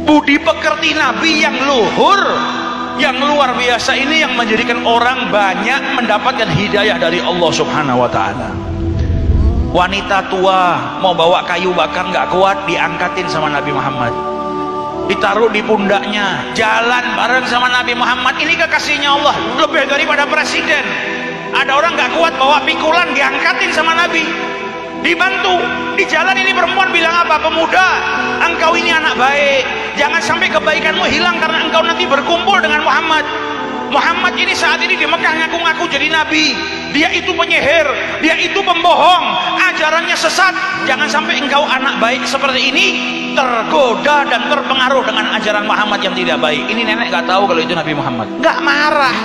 Budi pekerti Nabi yang luhur, yang luar biasa ini yang menjadikan orang banyak mendapatkan hidayah dari Allah Subhanahu wa ta'ala. Wanita tua mau bawa kayu bakar nggak kuat, diangkatin sama Nabi Muhammad, ditaruh di pundaknya, jalan bareng sama Nabi Muhammad. Ini kekasihnya Allah, lebih daripada presiden. Ada orang nggak kuat bawa pikulan, diangkatin sama Nabi, dibantu. Di jalan ini perempuan bilang apa? Pemuda, engkau ini anak baik, jangan sampai kebaikanmu hilang karena engkau nanti berkumpul dengan Muhammad. Muhammad ini saat ini di Mekah ngaku-ngaku jadi nabi, dia itu penyihir, dia itu pembohong, ajarannya sesat. Jangan sampai engkau anak baik seperti ini tergoda dan terpengaruh dengan ajaran Muhammad yang tidak baik. Ini nenek gak tahu kalau itu Nabi Muhammad, gak marah.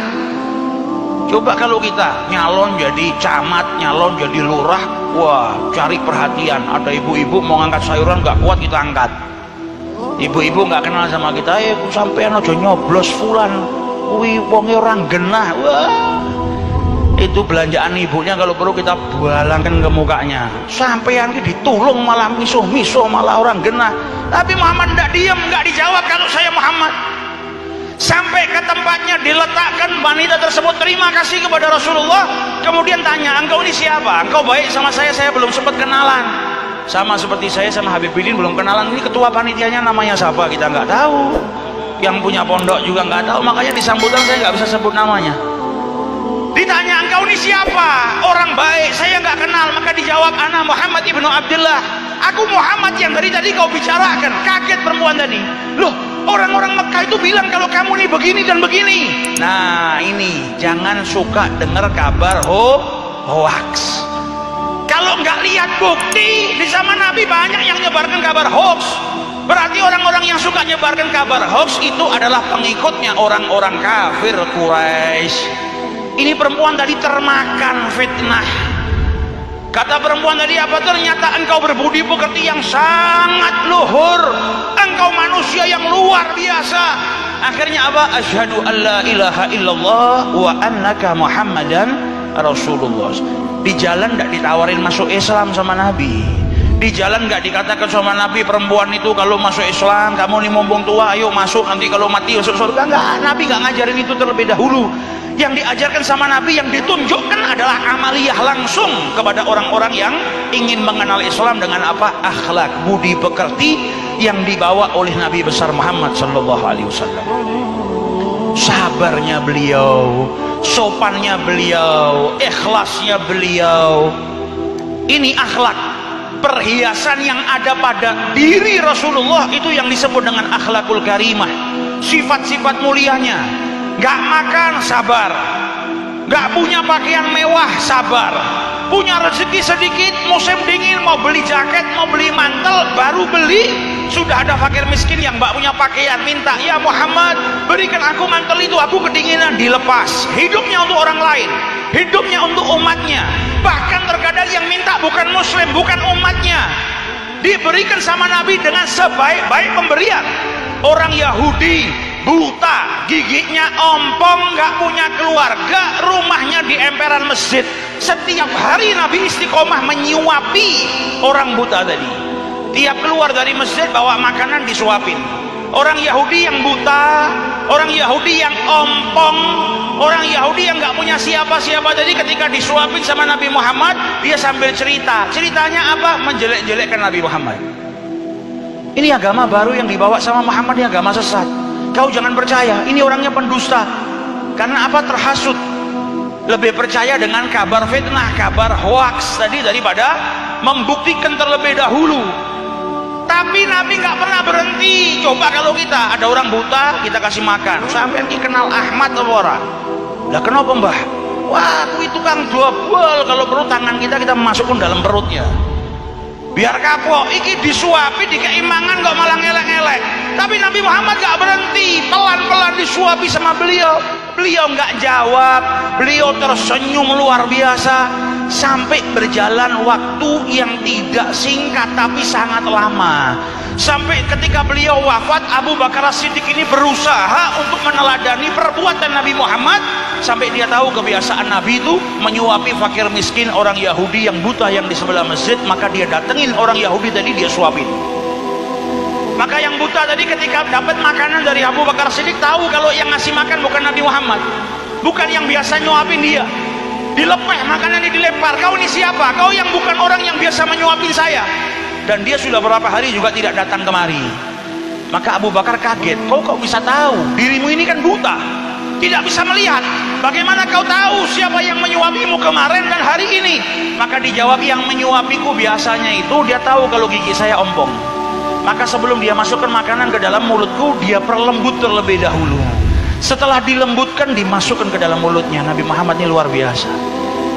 Coba kalau kita nyalon jadi camat, nyalon jadi lurah, wah cari perhatian. Ada ibu-ibu mau ngangkat sayuran gak kuat, kita angkat. Ibu-ibu gak kenal sama kita, sampean aja nyoblos fulan, wih wonge orang genah. Wah, itu belanjaan ibunya kalau perlu kita balangkan ke mukanya. Sampean ini ditulung malah misuh-misuh, malah orang genah. Tapi Muhammad tidak diam, nggak dijawab kalau saya Muhammad. Sampai ke tempatnya diletakkan, wanita tersebut terima kasih kepada Rasulullah, kemudian tanya, engkau ini siapa? Engkau baik sama saya belum sempat kenalan. Sama seperti saya sama Habib Bidin belum kenalan. Ini ketua panitianya namanya siapa? Kita nggak tahu. Yang punya pondok juga nggak tahu, makanya di sambutan saya nggak bisa sebut namanya. Ditanya, engkau ini siapa? Orang baik, saya nggak kenal. Maka dijawab, ana Muhammad ibnu Abdullah, aku Muhammad yang dari tadi kau bicarakan. Kaget perempuan tadi, loh orang-orang Mekah itu bilang kalau kamu ini begini dan begini. Nah ini, jangan suka dengar kabar hoax. Kalau nggak lihat bukti, di zaman Nabi banyak yang nyebarkan kabar hoax. Berarti orang-orang yang suka nyebarkan kabar hoax itu adalah pengikutnya orang-orang kafir Quraisy. Ini perempuan tadi termakan fitnah. Kata perempuan tadi apa? Ternyata engkau berbudi pekerti yang sangat luhur, engkau manusia yang luar biasa. Akhirnya apa? Asyhadu an la ilaha illallah wa annaka Muhammadan Rasulullah. Di jalan tidak ditawarin masuk Islam sama Nabi. Di jalan nggak dikatakan sama Nabi, perempuan itu kalau masuk Islam, kamu nih mumpung tua, ayo masuk, nanti kalau mati masuk surga. Enggak, Nabi nggak ngajarin itu terlebih dahulu. Yang diajarkan sama Nabi, yang ditunjukkan adalah amaliyah langsung kepada orang-orang yang ingin mengenal Islam dengan apa? Akhlak, budi pekerti yang dibawa oleh Nabi besar Muhammad sallallahu alaihi wasallam. Sabarnya beliau, sopannya beliau, ikhlasnya beliau. Ini akhlak. Perhiasan yang ada pada diri Rasulullah itu yang disebut dengan akhlakul karimah. Sifat-sifat mulianya. Gak makan, sabar. Gak punya pakaian mewah, sabar. Punya rezeki sedikit, musim dingin, mau beli jaket, mau beli mantel, baru beli, sudah ada fakir miskin yang gak punya pakaian, minta, ya Muhammad berikan aku mantel itu, aku kedinginan, dilepas. Hidupnya untuk orang lain, hidupnya untuk umatnya. Bahkan terkadang yang minta bukan muslim, bukan umatnya, diberikan sama Nabi dengan sebaik-baik pemberian. Orang Yahudi buta, giginya ompong, gak punya keluarga, rumahnya di emperan masjid. Setiap hari Nabi istiqomah menyuapi orang buta tadi. Tiap keluar dari masjid bawa makanan disuapin. Orang Yahudi yang buta, orang Yahudi yang ompong, orang Yahudi yang gak punya siapa-siapa tadi, ketika disuapin sama Nabi Muhammad, dia sambil cerita. Ceritanya apa? Menjelek-jelekkan Nabi Muhammad. Ini agama baru yang dibawa sama Muhammad, ini agama sesat. Kau jangan percaya, ini orangnya pendusta. Karena apa? Terhasut. Lebih percaya dengan kabar fitnah, kabar hoax tadi daripada membuktikan terlebih dahulu. Tapi Nabi nggak pernah berhenti. Coba kalau kita ada orang buta, kita kasih makan. Sampai kenal Ahmad atau orang? Lah kenapa mbah? Wah, aku itu kang double. Kalau perlu tangan kita masukkan dalam perutnya. Biar kapok, iki disuapi, dikeimangan kok malah ngelek-ngelek. Tapi Nabi Muhammad gak berhenti, pelan-pelan disuapi sama beliau. Beliau gak jawab, beliau tersenyum luar biasa. Sampai berjalan waktu yang tidak singkat tapi sangat lama. Sampai ketika beliau wafat, Abu Bakar As-Siddiq ini berusaha untuk meneladani perbuatan Nabi Muhammad. Sampai dia tahu kebiasaan Nabi itu menyuapi fakir miskin, orang Yahudi yang buta yang di sebelah masjid. Maka dia datengin orang Yahudi tadi, dia suapin. Maka yang buta tadi ketika dapat makanan dari Abu Bakar Siddiq tahu kalau yang ngasih makan bukan Nabi Muhammad, bukan yang biasa nyuapin dia. Dilepeh makanannya, dilempar. Kau ini siapa? Kau yang bukan orang yang biasa menyuapin saya. Dan dia sudah berapa hari juga tidak datang kemari. Maka Abu Bakar kaget, kau bisa tahu? Dirimu ini kan buta, tidak bisa melihat. Bagaimana kau tahu siapa yang menyuapimu kemarin dan hari ini? Maka dijawab, yang menyuapiku biasanya itu dia tahu kalau gigi saya ompong. Maka sebelum dia masukkan makanan ke dalam mulutku, dia perlembut terlebih dahulu. Setelah dilembutkan, dimasukkan ke dalam mulutnya. Nabi Muhammad ini luar biasa.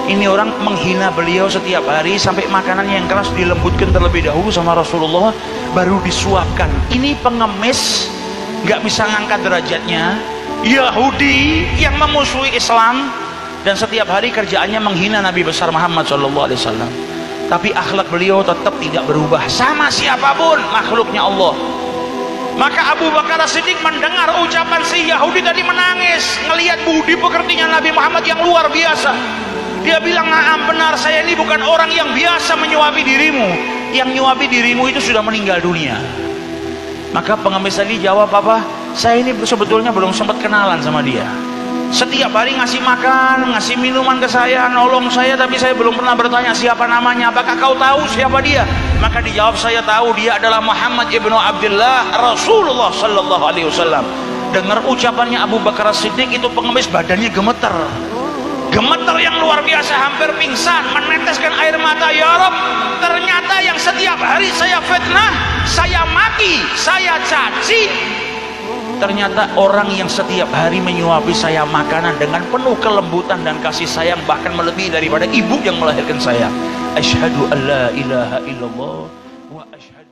Ini orang menghina beliau setiap hari, sampai makanannya yang keras dilembutkan terlebih dahulu sama Rasulullah, baru disuapkan. Ini pengemis, nggak bisa ngangkat derajatnya, Yahudi yang memusuhi Islam, dan setiap hari kerjaannya menghina Nabi besar Muhammad SAW. Tapi akhlak beliau tetap tidak berubah sama siapapun makhluknya Allah. Maka Abu Bakar Siddiq mendengar ucapan si Yahudi tadi, menangis ngelihat budi pekertinya Nabi Muhammad yang luar biasa. Dia bilang, "Naam, benar, saya ini bukan orang yang biasa menyuapi dirimu. Yang nyuapi dirimu itu sudah meninggal dunia." Maka pengemis tadi jawab, "Apa? Saya ini sebetulnya belum sempat kenalan sama dia. Setiap hari ngasih makan, ngasih minuman ke saya, nolong saya, tapi saya belum pernah bertanya siapa namanya. Apakah kau tahu siapa dia?" Maka dijawab, "Saya tahu, dia adalah Muhammad ibnu Abdullah, Rasulullah sallallahu alaihi wasallam." Dengar ucapannya Abu Bakar Siddiq, itu pengemis badannya gemeter. Gemeter yang luar biasa, hampir pingsan, meneteskan air mata. "Ya Rabb, ternyata yang setiap hari saya fitnah, saya maki, saya caci, ternyata orang yang setiap hari menyuapi saya makanan dengan penuh kelembutan dan kasih sayang, bahkan melebihi daripada ibu yang melahirkan saya. Asyhadu an la ilaha illallah wa asyhadu